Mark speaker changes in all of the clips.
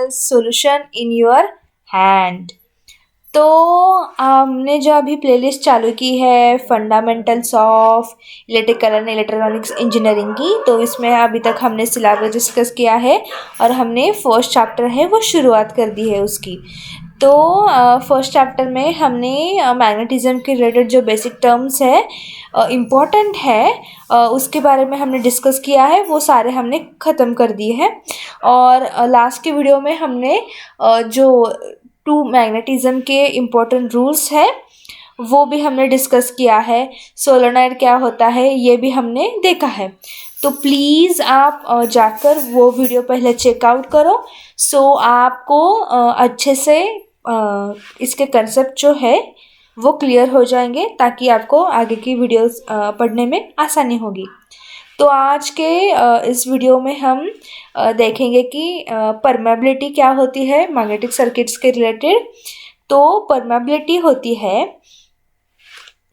Speaker 1: final solution in your hand. तो हमने जो अभी प्लेलिस्ट चालू की है fundamentals of electrical and electronics engineering की, तो इसमें अभी तक हमने सिलेबस डिस्कस किया है और हमने फर्स्ट चैप्टर है वो शुरुआत कर दी है उसकी। तो फर्स्ट चैप्टर में हमने मैग्नेटिज्म के रिलेटेड जो बेसिक टर्म्स है इम्पॉर्टेंट है उसके बारे में हमने डिस्कस किया है, वो सारे हमने ख़त्म कर दिए हैं। और लास्ट के वीडियो में हमने जो टू मैग्नेटिज्म के इम्पोर्टेंट रूल्स है वो भी हमने डिस्कस किया है। सोलेनॉइड क्या होता है ये भी हमने देखा है। तो प्लीज़ आप जाकर वो वीडियो पहले चेकआउट करो, सो आपको अच्छे से इसके कंसेप्ट जो है वो क्लियर हो जाएंगे, ताकि आपको आगे की वीडियोस पढ़ने में आसानी होगी। तो आज के इस वीडियो में हम देखेंगे कि परमेबिलिटी क्या होती है मैग्नेटिक सर्किट्स के रिलेटेड। तो परमेबिलिटी होती है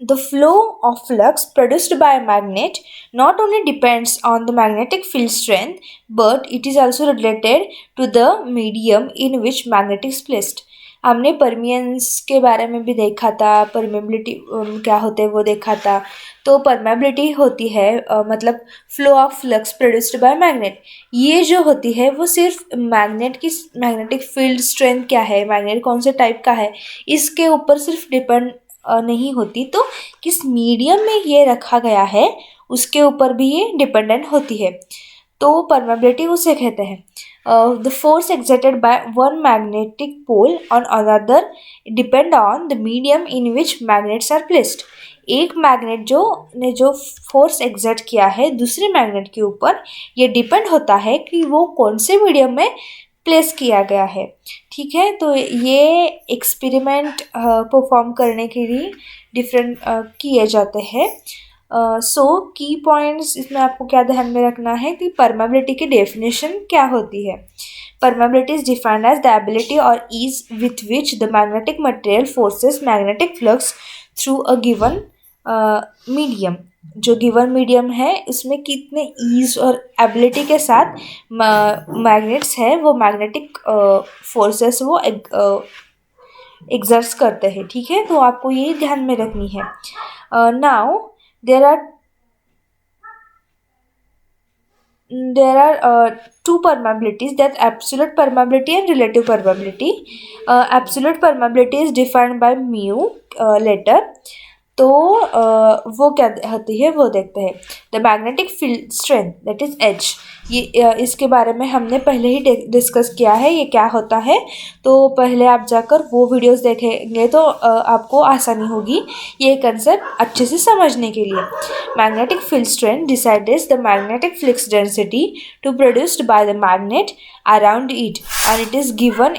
Speaker 1: the flow of flux produced by a magnet not only depends on the magnetic field strength, but it is also related to the medium in which magnet is placed. हमने परमियंस के बारे में भी देखा था, परमेबिलिटी क्या होते हैं वो देखा था। तो परमेबिलिटी होती है मतलब flow of flux produced by magnet. ये जो होती है वो सिर्फ मैग्नेट की मैग्नेटिक फील्ड स्ट्रेंथ क्या है, मैग्नेट कौन से टाइप का है, इसके ऊपर सिर्फ डिपेंड नहीं होती, तो किस मीडियम में ये रखा गया है उसके ऊपर भी ये डिपेंडेंट होती है। तो परमेबिलिटी उसे कहते हैं the force exerted by one magnetic pole on another depend on the medium in which magnets are placed. एक मैग्नेट जो फोर्स एक्सर्ट किया है दूसरे मैग्नेट के ऊपर, ये डिपेंड होता है कि वो कौन से मीडियम में प्लेस किया गया है। ठीक है, तो ये एक्सपेरिमेंट परफॉर्म करने के लिए डिफरेंट किए जाते हैं। सो की पॉइंट्स इसमें आपको क्या ध्यान में रखना है कि परमेबिलिटी की डेफिनेशन क्या होती है। Permeability is defined as the ability or ease with which the magnetic material forces magnetic flux through a given medium. जो गिवन मीडियम है उसमें कितने ईज और एबिलिटी के साथ मैग्नेट्स है वो मैग्नेटिक फोर्सेस वो एग्जर्ट्स करते हैं। ठीक है, तो आपको ये ध्यान में रखनी है। Now there are two permeabilities, that absolute permeability and relative permeability. Absolute permeability is defined by mu letter. तो वो क्या होती है वो देखते हैं। The magnetic field strength that is H, ये इसके बारे में हमने पहले ही डिस्कस किया है ये क्या होता है। तो पहले आप जाकर वो वीडियोस देखेंगे तो आपको आसानी होगी ये कंसेप्ट अच्छे से समझने के लिए। Magnetic field strength decides the magnetic flux density to produced by the magnet around it and it is given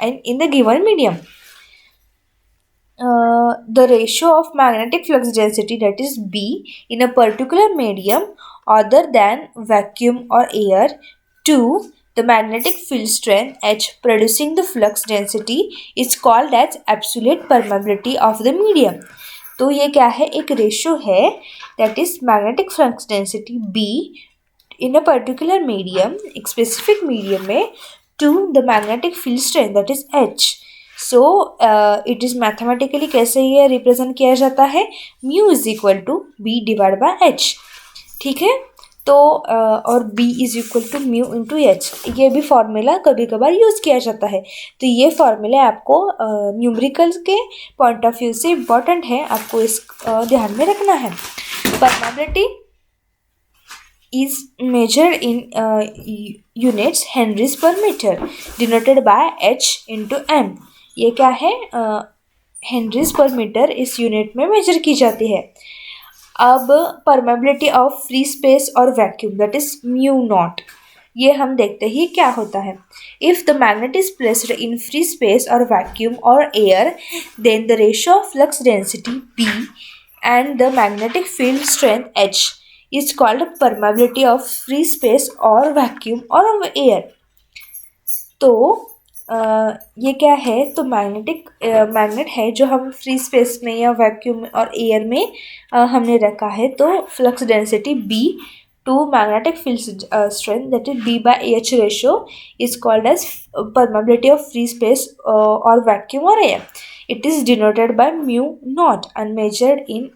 Speaker 1: in the given medium. The ratio of magnetic flux density, that is B, in a particular medium other than vacuum or air to the magnetic field strength H producing the flux density is called as absolute permeability of the medium. तो ये क्या है, एक ratio है that is magnetic flux density B in a particular medium, एक specific medium में, to the magnetic field strength that is H. So it is mathematically कैसे ये रिप्रेजेंट किया जाता है, mu is equal to B divide by H. ठीक है, तो और B is equal to mu into H, ये भी फॉर्मूला कभी कभार यूज़ किया जाता है। तो ये फॉर्मूला आपको न्यूमेरिकल्स के पॉइंट ऑफ व्यू से इम्पॉर्टेंट है, आपको इस ध्यान में रखना है। Permeability is measured in units henries per meter denoted by H into M. ये क्या है, हेनरीज पर मीटर इस यूनिट में मेजर की जाती है। अब परमेबिलिटी ऑफ फ्री स्पेस और vacuum that is mu naught, ये हम देखते ही क्या होता है। If the magnet is placed in free space और वैक्यूम और air, then the ratio of flux density B and the magnetic field strength H is called permeability of free space और vacuum और air. तो ये क्या है, तो magnet है जो हम फ्री स्पेस में या वैक्यूम और एयर में हमने रखा है, तो flux density B to magnetic field strength, that is B by H ratio, is called as permeability of free space or vacuum or air. It is denoted by mu naught and measured in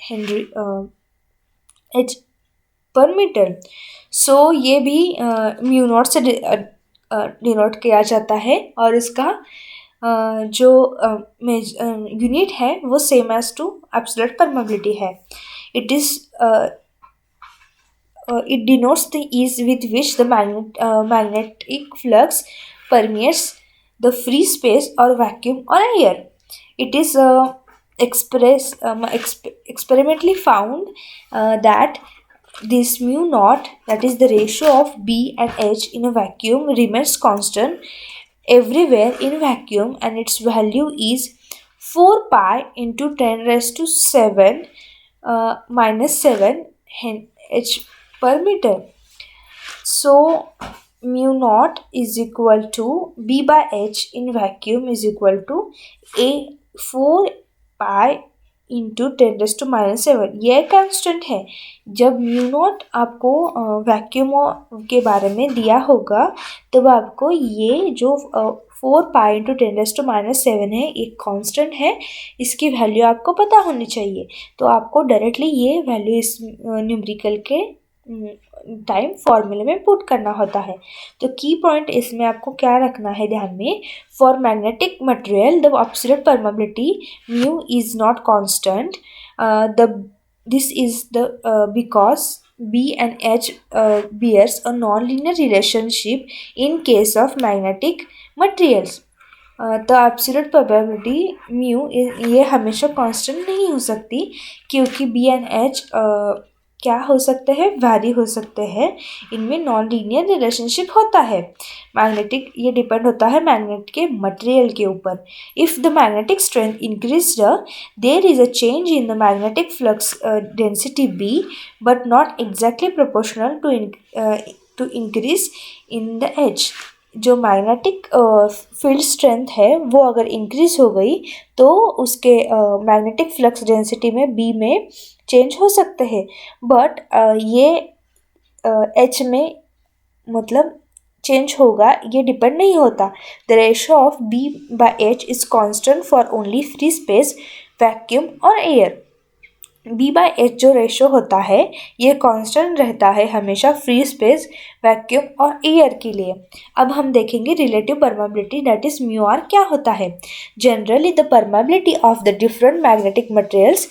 Speaker 1: Henry H per metre. So ये भी mu naught से denote किया जाता है और इसका जो unit है वो same as to absolute permeability है. It is it denotes the ease with which the magnetic flux permeates the free space or vacuum or air. It is experimentally found that this mu naught, that is the ratio of B and H in a vacuum, remains constant everywhere in vacuum, and its value is 4 pi into 10 raised to 7 minus 7 H per meter. So mu naught is equal to B by H in vacuum is equal to a 4 pi into 10 raise to -7. ये constant है. जब mu naught आपको vacuum के बारे में दिया होगा तब आपको ये जो 4 पाई इंटू 10 रेज़ टू -7 है एक कांस्टेंट है, इसकी वैल्यू आपको पता होनी चाहिए. तो आपको डायरेक्टली ये वैल्यू इस न्यूमेरिकल के टाइम फॉर्मूले में पुट करना होता है. तो की पॉइंट इसमें आपको क्या रखना है ध्यान में, for magnetic material the absolute permeability mu is not constant. This is the because B and H bears a non-linear relationship in case of magnetic materials. तो एब्सोल्यूट प्रोबेबिलिटी म्यू ये हमेशा कांस्टेंट नहीं हो सकती, क्योंकि B and H क्या हो सकते हैं, वैरी हो सकते हैं. इनमें नॉन लीनियर रिलेशनशिप होता है. मैग्नेटिक ये डिपेंड होता है मैग्नेट के मटेरियल के ऊपर. If the magnetic strength increased there is a change in the magnetic flux density B, but not exactly proportional to increase in the H. जो magnetic field strength है वो अगर इंक्रीज हो गई तो उसके मैग्नेटिक फ्लक्स डेंसिटी में B में चेंज हो सकते हैं, बट ये H में मतलब चेंज होगा ये डिपेंड नहीं होता. The ratio of B by H is constant for only free space, vacuum और एयर. B बाय H जो रेशो होता है ये कांस्टेंट रहता है हमेशा फ्री स्पेस, वैक्यूम और एयर के लिए. अब हम देखेंगे relative permeability, that is mu R क्या होता है. Generally the permeability of the different magnetic materials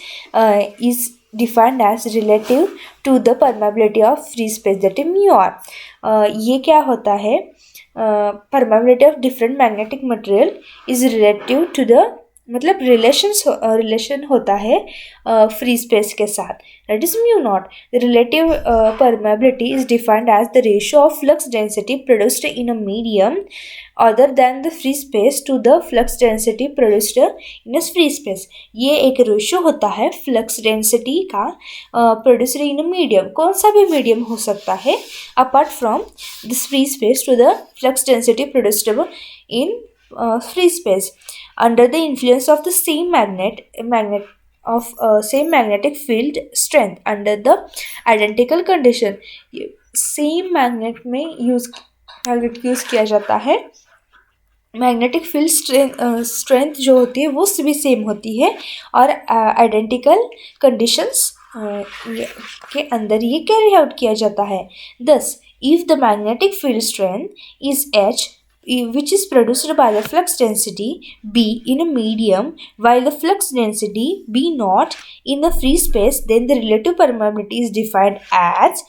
Speaker 1: is defined as relative to the permeability of free space, that is mu r. ये क्या होता है, permeability of different magnetic material is relative to the मतलब relation होता है free space के साथ, that is mu naught. The relative permeability is defined as the ratio of flux density produced in a medium other than the free space to the flux density produced in a free space. ये एक ratio होता है flux density का produced in a medium. कौन सा भी medium हो सकता है apart from this free space to the flux density produced in free space under the influence of the same same magnetic field strength under the identical condition. Same magnet में use किया जाता है. Magnetic field strength जो होती है वो भी same होती है और आइडेंटिकल कंडीशंस के अंदर ये कैरी आउट किया जाता है. thus if the magnetic field strength is H, which is produced by the flux density B in a medium, while the flux density B naught in the free space, then the relative permeability is defined as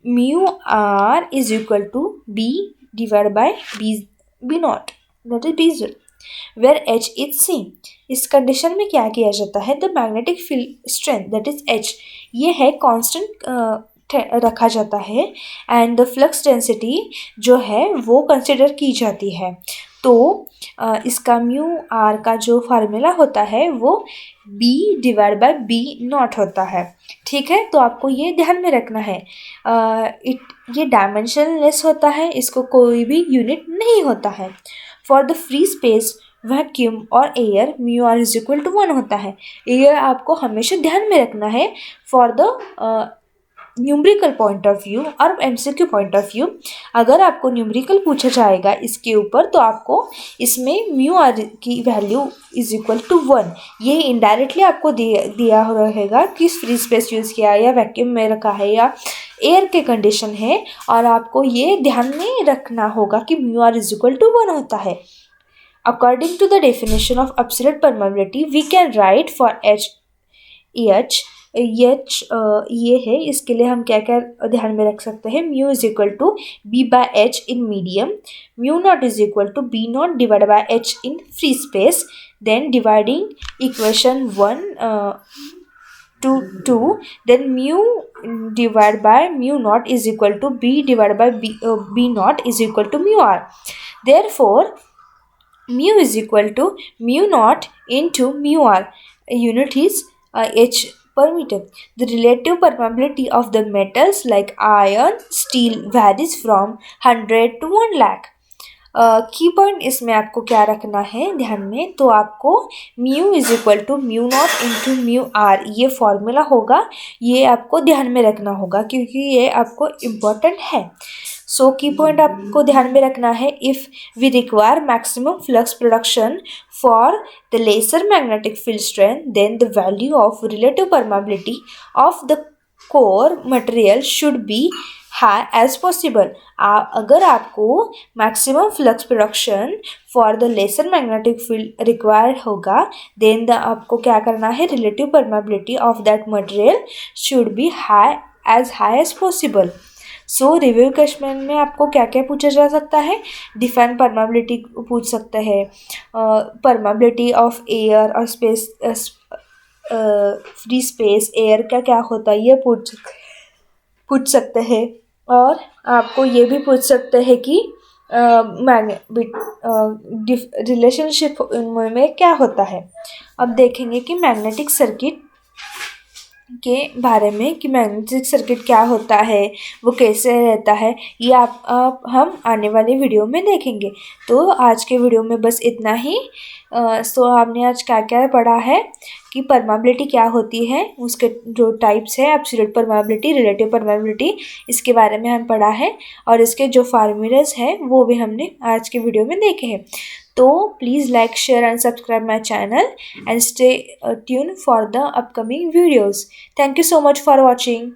Speaker 1: mu r is equal to B divided by B naught, that is B0, where H is same. इस condition में क्या किया जाता है, the magnetic field strength that is H ये है constant रखा जाता है एंड द फ्लक्स डेंसिटी जो है वो कंसिडर की जाती है. तो इसका म्यू आर का जो फार्मूला होता है वो B divide by B not होता है. ठीक है, तो आपको ये ध्यान में रखना है. ये डायमेंशनलेस होता है, इसको कोई भी यूनिट नहीं होता है. For the free space, vacuum और air mu R is equal to 1 होता है. ये आपको हमेशा ध्यान में रखना है. For the numerical point of view और एमसीक्यू पॉइंट ऑफ व्यू, अगर आपको न्यूमेरिकल पूछा जाएगा इसके ऊपर तो आपको इसमें म्यू आर की वैल्यू इज इक्वल टू 1, ये इनडायरेक्टली आपको दिया रहेगा कि फ्री स्पेस यूज़ किया या वैक्यूम में रखा है या एयर के कंडीशन है, और आपको ये ध्यान में रखना होगा कि mu R is equal to 1 होता है। According to the definition of absolute permeability, we can write for H ये है, इसके लिए हम क्या क्या ध्यान में रख सकते हैं। Mu is equal to B by H in medium, mu naught is equal to B naught divide by H in free space, then dividing equation 1 to 2, then mu divided by mu naught is equal to b divided by b naught is equal to mu r. Therefore mu is equal to mu naught into mu r. Unit is h per meter. The relative permeability of the metals like iron, steel varies from 100 to 1 lakh. की point इसमें आपको क्या रखना है ध्यान में, तो आपको mu is equal to mu naught into mu R, ये फॉर्मूला होगा, ये आपको ध्यान में रखना होगा क्योंकि ये आपको इम्पोर्टेंट है। सो की पॉइंट आपको ध्यान में रखना है, if we require maximum flux production for the lesser magnetic field strength, then the value of relative permeability of the core material should be high as possible. अगर आपको maximum flux production for the lesser magnetic field required होगा, then आपको क्या करना है, relative permeability of that material should be high as possible. So review question में आपको क्या क्या पूछा जा सकता है, डिफाइन परमेबिलिटी पूछ सकते हैं, परमेबिलिटी ऑफ एयर और स्पेस, फ्री स्पेस एयर का क्या होता है ये पूछ सकते हैं, और आपको ये भी पूछ सकते हैं कि रिलेशनशिप में क्या होता है। अब देखेंगे कि मैग्नेटिक सर्किट के बारे में कि मैग्नेटिक सर्किट क्या होता है, वो कैसे रहता है, ये आप हम आने वाले वीडियो में देखेंगे। तो आज के वीडियो में बस इतना ही। सो हमने आज क्या क्या पढ़ा है कि परमेबिलिटी क्या होती है, उसके जो टाइप्स है, एब्सोल्यूट परमेबिलिटी, रिलेटिव परमेबिलिटी, इसके बारे में हम पढ़ा है, और इसके जो फार्मूलाज हैं वो भी हमने आज के वीडियो में देखे हैं। तो please like, share and subscribe my channel and stay tuned for the upcoming videos. Thank you so much for watching.